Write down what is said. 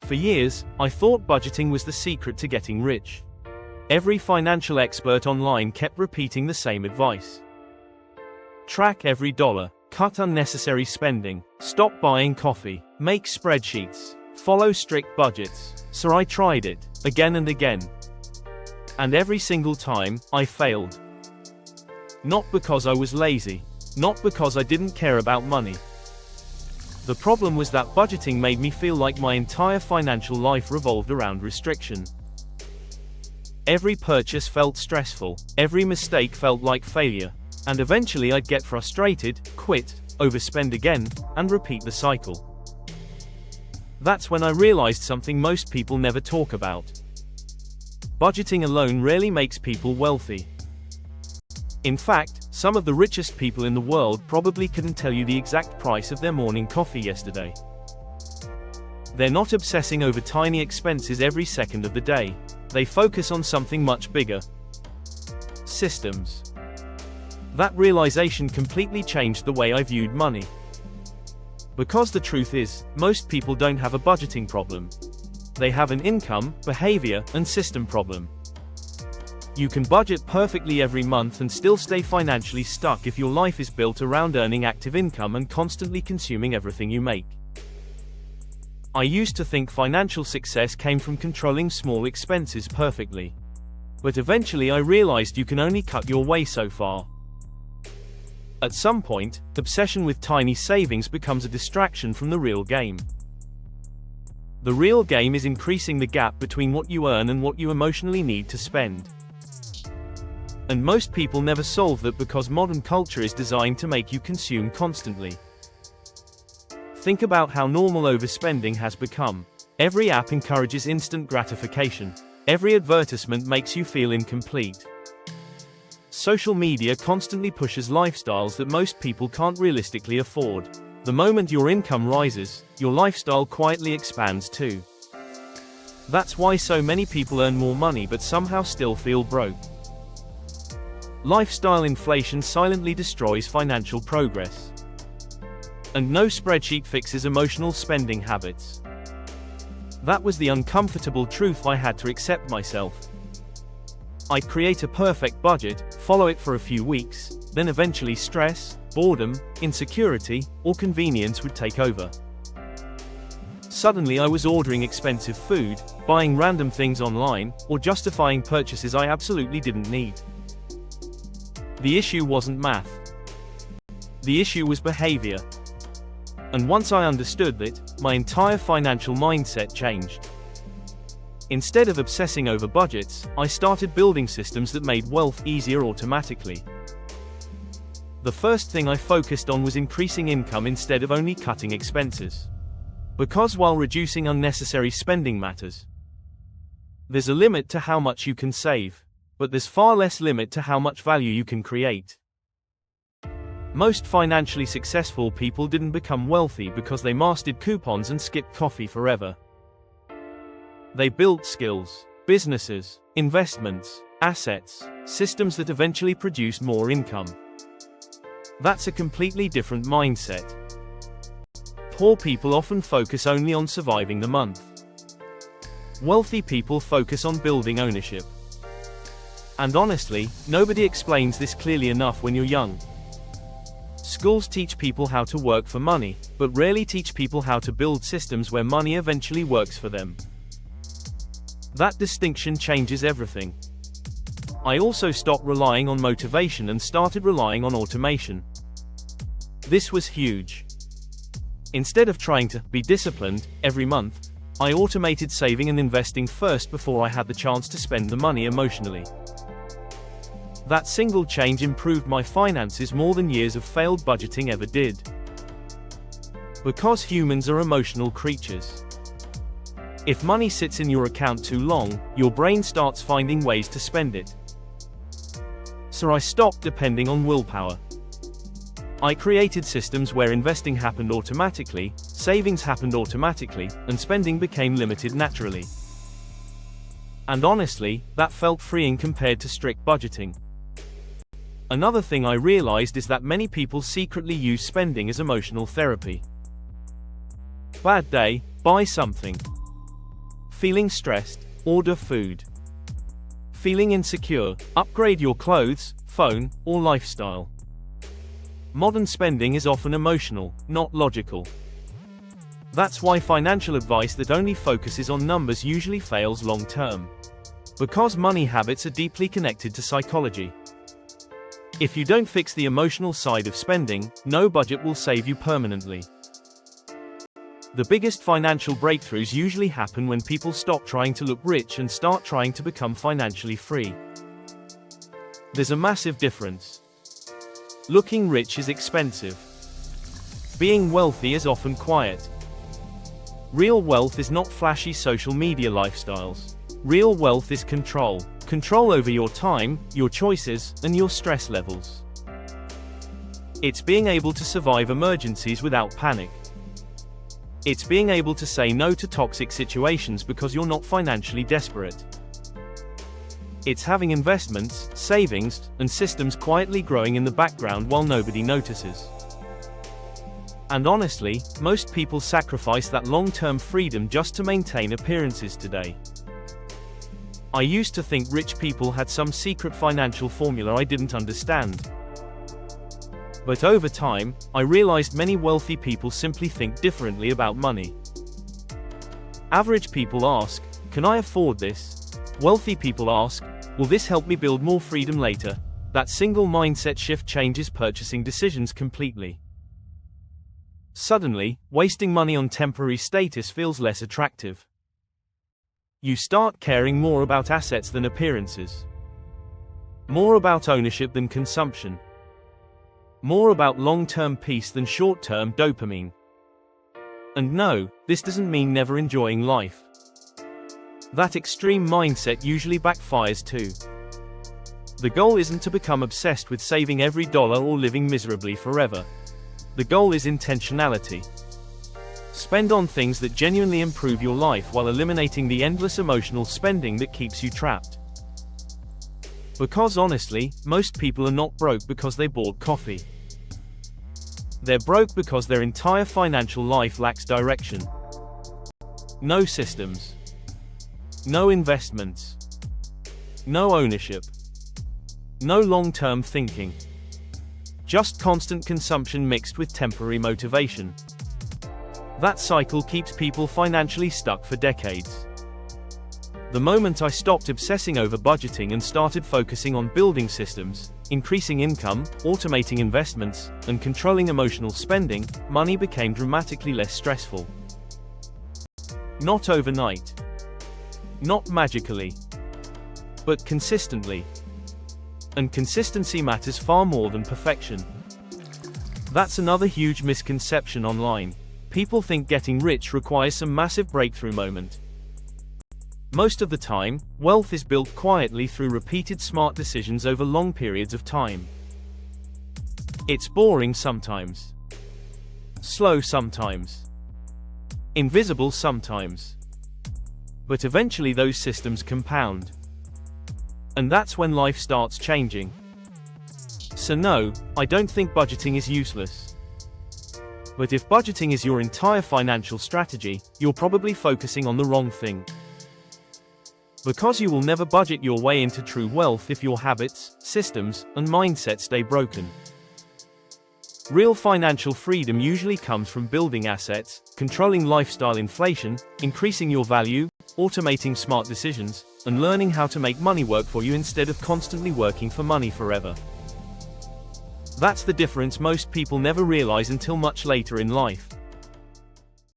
For years, I thought budgeting was the secret to getting rich. Every financial expert online kept repeating the same advice. Track every dollar, cut unnecessary spending, stop buying coffee, make spreadsheets, follow strict budgets. So I tried it, again and again. And every single time, I failed. Not because I was lazy, not because I didn't care about money. The problem was that budgeting made me feel like my entire financial life revolved around restriction. Every purchase felt stressful, every mistake felt like failure, and eventually I'd get frustrated, quit, overspend again, and repeat the cycle. That's when I realized something most people never talk about. Budgeting alone rarely makes people wealthy. In fact, some of the richest people in the world probably couldn't tell you the exact price of their morning coffee yesterday. They're not obsessing over tiny expenses every second of the day. They focus on something much bigger. Systems. That realization completely changed the way I viewed money. Because the truth is, most people don't have a budgeting problem. They have an income, behavior, and system problem. You can budget perfectly every month and still stay financially stuck if your life is built around earning active income and constantly consuming everything you make. I used to think financial success came from controlling small expenses perfectly. But eventually I realized you can only cut your way so far. At some point, obsession with tiny savings becomes a distraction from the real game. The real game is increasing the gap between what you earn and what you emotionally need to spend. And most people never solve that because modern culture is designed to make you consume constantly. Think about how normal overspending has become. Every app encourages instant gratification. Every advertisement makes you feel incomplete. Social media constantly pushes lifestyles that most people can't realistically afford. The moment your income rises, your lifestyle quietly expands too. That's why so many people earn more money but somehow still feel broke. Lifestyle inflation silently destroys financial progress. And no spreadsheet fixes emotional spending habits. That was the uncomfortable truth I had to accept myself. I'd create a perfect budget, follow it for a few weeks, then eventually stress, boredom, insecurity, or convenience would take over. Suddenly I was ordering expensive food, buying random things online, or justifying purchases I absolutely didn't need. The issue wasn't math. The issue was behavior. And once I understood that, my entire financial mindset changed. Instead of obsessing over budgets, I started building systems that made wealth easier automatically. The first thing I focused on was increasing income instead of only cutting expenses. Because while reducing unnecessary spending matters, there's a limit to how much you can save. But there's far less limit to how much value you can create. Most financially successful people didn't become wealthy because they mastered coupons and skipped coffee forever. They built skills, businesses, investments, assets, systems that eventually produced more income. That's a completely different mindset. Poor people often focus only on surviving the month. Wealthy people focus on building ownership. And honestly, nobody explains this clearly enough when you're young. Schools teach people how to work for money, but rarely teach people how to build systems where money eventually works for them. That distinction changes everything. I also stopped relying on motivation and started relying on automation. This was huge. Instead of trying to be disciplined every month, I automated saving and investing first before I had the chance to spend the money emotionally. That single change improved my finances more than years of failed budgeting ever did. Because humans are emotional creatures. If money sits in your account too long, your brain starts finding ways to spend it. So I stopped depending on willpower. I created systems where investing happened automatically, savings happened automatically, and spending became limited naturally. And honestly, that felt freeing compared to strict budgeting. Another thing I realized is that many people secretly use spending as emotional therapy. Bad day, buy something. Feeling stressed? Order food. Feeling insecure? Upgrade your clothes, phone, or lifestyle. Modern spending is often emotional, not logical. That's why financial advice that only focuses on numbers usually fails long term. Because money habits are deeply connected to psychology. If you don't fix the emotional side of spending, no budget will save you permanently. The biggest financial breakthroughs usually happen when people stop trying to look rich and start trying to become financially free. There's a massive difference. Looking rich is expensive. Being wealthy is often quiet. Real wealth is not flashy social media lifestyles. Real wealth is control. Control over your time, your choices, and your stress levels. It's being able to survive emergencies without panic. It's being able to say no to toxic situations because you're not financially desperate. It's having investments, savings, and systems quietly growing in the background while nobody notices. And honestly, most people sacrifice that long-term freedom just to maintain appearances today. I used to think rich people had some secret financial formula I didn't understand. But over time, I realized many wealthy people simply think differently about money. Average people ask, "Can I afford this?" Wealthy people ask, "Will this help me build more freedom later?" That single mindset shift changes purchasing decisions completely. Suddenly, wasting money on temporary status feels less attractive. You start caring more about assets than appearances. More about ownership than consumption. More about long-term peace than short-term dopamine. And no, this doesn't mean never enjoying life. That extreme mindset usually backfires too. The goal isn't to become obsessed with saving every dollar or living miserably forever. The goal is intentionality. Spend on things that genuinely improve your life while eliminating the endless emotional spending that keeps you trapped. Because honestly, most people are not broke because they bought coffee. They're broke because their entire financial life lacks direction. No systems. No investments. No ownership. No long-term thinking. Just constant consumption mixed with temporary motivation. That cycle keeps people financially stuck for decades. The moment I stopped obsessing over budgeting and started focusing on building systems, increasing income, automating investments, and controlling emotional spending, money became dramatically less stressful. Not overnight. Not magically. But consistently. And consistency matters far more than perfection. That's another huge misconception online. People think getting rich requires some massive breakthrough moment. Most of the time, wealth is built quietly through repeated smart decisions over long periods of time. It's boring sometimes. Slow sometimes. Invisible sometimes. But eventually those systems compound. And that's when life starts changing. So no, I don't think budgeting is useless. But if budgeting is your entire financial strategy, you're probably focusing on the wrong thing. Because you will never budget your way into true wealth if your habits, systems, and mindset stay broken. Real financial freedom usually comes from building assets, controlling lifestyle inflation, increasing your value, automating smart decisions, and learning how to make money work for you instead of constantly working for money forever. That's the difference most people never realize until much later in life.